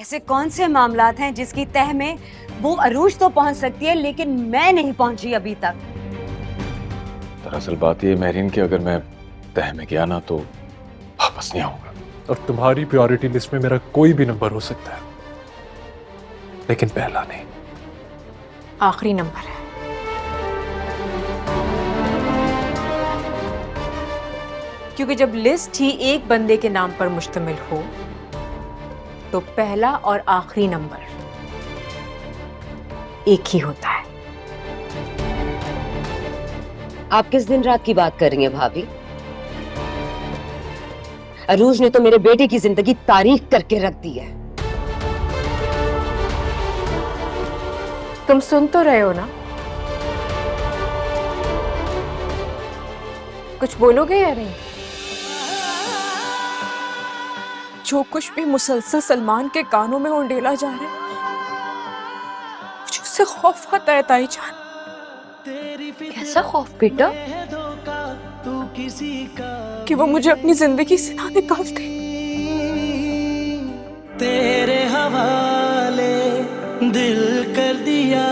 ऐसे कौन से मामलात हैं जिसकी तह में वो अरूज तो पहुंच सकती है लेकिन मैं नहीं पहुंची अभी तक। दरअसल बात ये मेहरीन कि अगर मैं तह में गया ना तो वापस नहीं आऊंगा। और तुम्हारी प्रायोरिटी लिस्ट में मेरा कोई भी नंबर हो सकता है, लेकिन पहला नहीं। आखिरी नंबर है। क्योंकि जब लिस्ट ही एक बंदे के नाम पर मुश्तमिल हो तो पहला और आखिरी नंबर एक ही होता है। आप किस दिन रात की बात कर रही हैं भाभी? अरूज ने तो मेरे बेटे की जिंदगी तारीख करके रख दी है। तुम सुन तो रहे हो ना? कुछ बोलोगे या नहीं? जो कुछ भी मुसलसल सलमान के कानों में उंडेला जा रहा है, मुझे उससे खौफ आता है ताई जान। कैसा खौफ बेटा? कि वो मुझे अपनी जिंदगी से ना निकाल दे। तेरे हवाले दिल कर दिया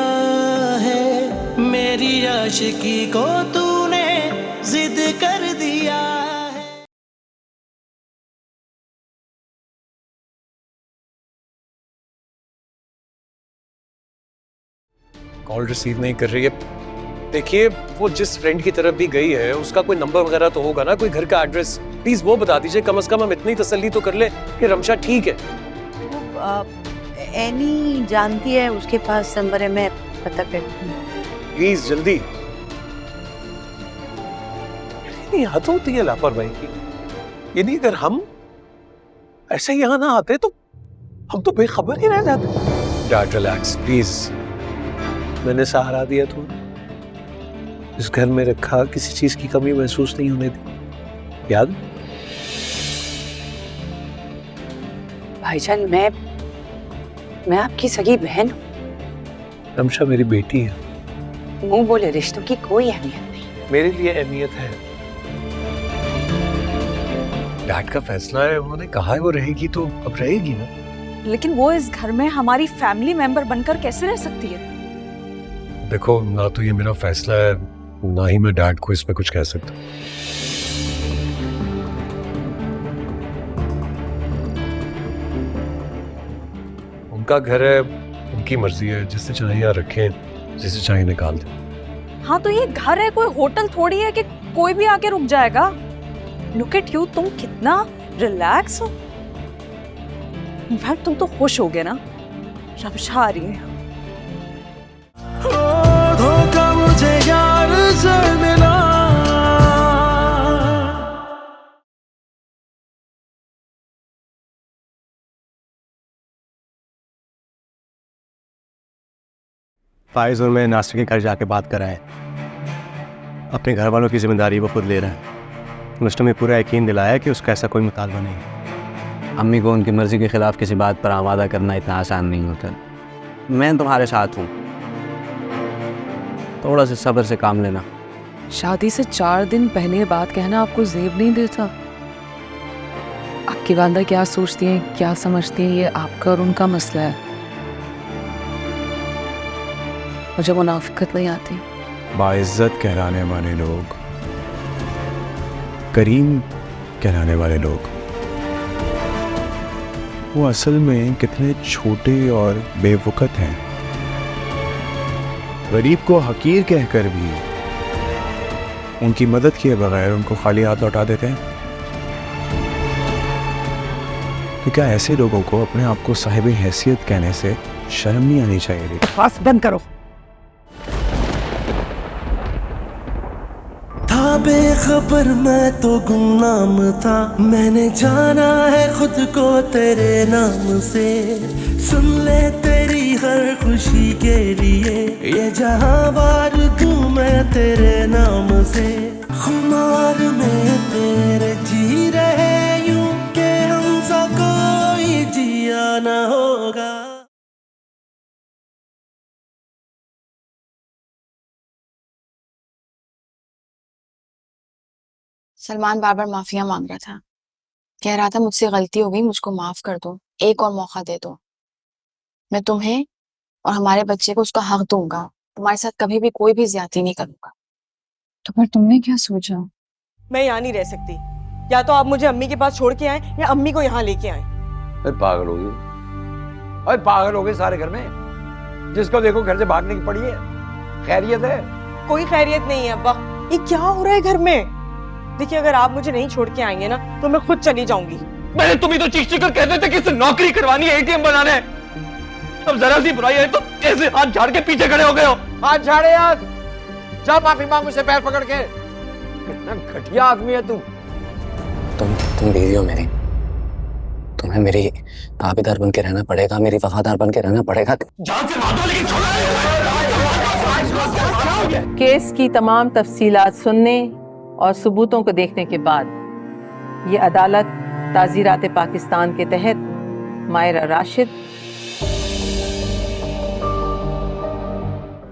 है, मेरी आशिकी को तूने जिद कर दिया है। कॉल रिसीव नहीं कर रही है। देखिए, वो जिस फ्रेंड की तरफ भी गई है उसका कोई नंबर वगैरह तो होगा ना, कोई घर का एड्रेस। प्लीज वो बता दीजिए, कम से कम हम इतनी तसल्ली तो कर ले कि रमशा ठीक है। एनी जानती है, उसके पास नंबर है, मैं पता करती हूँ। प्लीज जल्दी। नहीं हद होती है लापरवाही की। ये नहीं, अगर हम ऐसे यहाँ ना आते तो हम तो बेखबर ही रह जाते। डैड रिलैक्स प्लीज, मैंने सहारा दिया तुम्हें, इस घर में रखा, किसी चीज की कमी महसूस नहीं होने दी, याद? भाईजान, मैं आपकी सगी बहन हूँ। रमशा मेरी बेटी है। मुंह बोले रिश्तों की कोई अहमियत नहीं। मेरे लिए अहमियत है। डैड का फैसला है, उन्होंने कहा है वो रहेगी तो अब रहेगी ना। लेकिन वो इस घर में हमारी फैमिली मेंबर बनकर कैसे रह सकती है? देखो, ना तो ये मेरा फैसला है, ना ही मैं डैड को इसमें कुछ कह सकता। उनका घर है, उनकी मर्जी है, जिसे चाहे यहाँ रखें, जिसे चाहे निकाल दें। हाँ तो ये घर है, कोई होटल थोड़ी है कि कोई भी आके रुक जाएगा। लुक एट यू, तुम कितना रिलैक्स हो। इनफैक्ट तुम तो खुश हो गए ना, रमशा आ रही है। धोखा मुझे यार से मिला। फाइज और मैं नासिर के घर जाके बात कराएं। अपने घर वालों की जिम्मेदारी वो खुद ले रहा है। उसने हमें पूरा यकीन दिलाया कि उसका ऐसा कोई मुतालबा नहीं है। अम्मी को उनकी मर्जी के खिलाफ किसी बात पर आमादा करना इतना आसान नहीं होता। मैं तुम्हारे साथ हूँ, थोड़ा सा सब्र से काम लेना। शादी से 4 दिन पहले बात कहना आपको जेब नहीं देता। आपकी वालदा क्या सोचती हैं, क्या समझती हैं, ये आपका और उनका मसला है। मुझे मुनाफिकत नहीं आती। बाइज्जत कहलाने वाले लोग, करीम कहलाने वाले लोग, वो असल में कितने छोटे और बेवकूफ़ हैं। गरीब को हकीर कहकर भी उनकी मदद किए बगैर उनको खाली हाथ लौटा देते हैं। तो क्या ऐसे लोगों को अपने आप को साहिब हैसियत कहने से शर्म नहीं आनी चाहिए? बस बंद करो। था बेखबर मैं तो गुमनाम था, मैंने जाना है खुद को तेरे नाम से। सुन ले तेरी हर खुशी के लिए, ये जहां वार दूं मैं तेरे नाम से। खुमार में तेरे जी रहे यूं के हमसा कोई जिया ना होगा। सलमान बार बार माफिया मांग रहा था, कह रहा था मुझसे गलती हो गई, मुझको माफ कर दो, एक और मौका दे दो। मैं तुम्हें और हमारे बच्चे को उसका हक दूंगा। तुम्हारे साथ कभी भी कोई भी ज्यादती नहीं करूंगा। तो पर तुमने क्या सोचा? मैं यहाँ नहीं रह सकती। या तो आप मुझे अम्मी के पास छोड़ के आए या अम्मी को यहाँ लेके आए। अरे पागल हो गई, अरे पागल हो गए सारे घर में। जिसको देखो घर से भागने की पड़ी है। खैरियत है? कोई खैरियत नहीं है अब्बा। ये क्या हो रहा है घर में? देखिए अगर आप मुझे नहीं छोड़ के आएंगे ना तो मैं खुद चली जाऊंगी। मैंने तुम्हें तो चीख चीख कर कहते थे कि इससे नौकरी करवानी है, एटीएम बनाना है। अब जरा सी बुराई है तो ऐसे हाथ झाड़ के पीछे खड़े हो गए हो। हाथ झाड़े यार, जा माफी मांग मुझसे पैर पकड़ के। कितना घटिया आदमी है तू। तुम बीवी हो मेरी, तुम्हें मेरी ताबेदार बन के रहना पड़ेगा, मेरी वफादार बन के रहना पड़ेगा। जान से मार दो लेकिन छोड़ो। केस की तमाम तफसीलात सुनने और सबूतों को देखने के बाद ये अदालत ताज़ीरात पाकिस्तान के तहत मायरा राशिद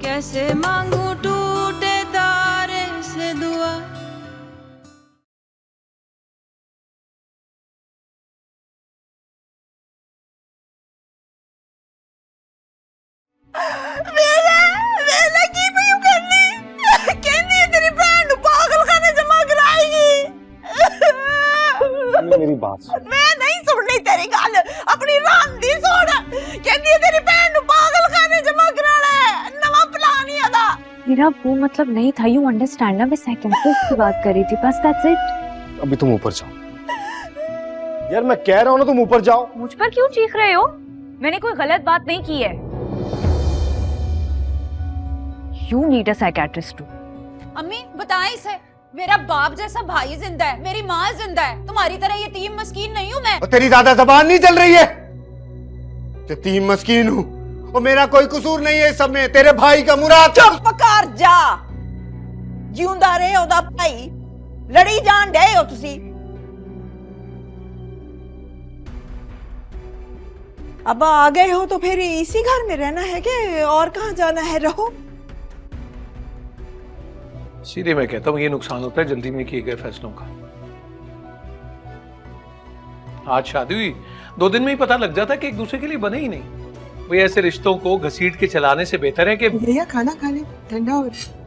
कैसे मांगू टूटे तारे से दुआ। मेरी बात सुन। मैं नहीं सुननी तेरी गल, अपनी राम दी सुन। कहंदी तेरी बहन नु पागल खाने जमा कराना है, नवा प्लान ही अदा। मेरा वो मतलब नहीं था, यू अंडरस्टैंड ना, मैं साइकियाट्रिस्ट की बात कर रही थी, बस दैट्स इट। अभी तुम ऊपर जाओ। यार मैं कह रहा हूँ ना तुम ऊपर जाओ। मुझ पर क्यों चीख रहे हो? मैंने कोई गलत बात नहीं की है। You need a psychiatrist too. अम्मी बताएं इसे, मेरा बाप जैसा भाई जिंदा है, मेरी माँ जिंदा है। तुम्हारी तरह यतीम मस्कीन नहीं हूँ मैं। और तेरी ज्यादा जबान नहीं चल रही है? यतीम मस्कीन हूँ और मेरा कोई कसूर नहीं है इस सब में। तेरे भाई का मुराद। चुप कर जा, जिंदा रहे ओदा भाई, लड़ी जान डे हो तुसी। अब आ गए हो तो फिर इसी घर में रहना है कि और कहाँ जाना है? रहो। सीधे मैं कहता हूँ ये नुकसान होता है जल्दी में किए गए फैसलों का। आज शादी हुई, 2 दिन में ही पता लग जाता है कि एक दूसरे के लिए बने ही नहीं। वही ऐसे रिश्तों को घसीट के चलाने से बेहतर है कि भैया खाना खा ले, ठंडा हो रहा है।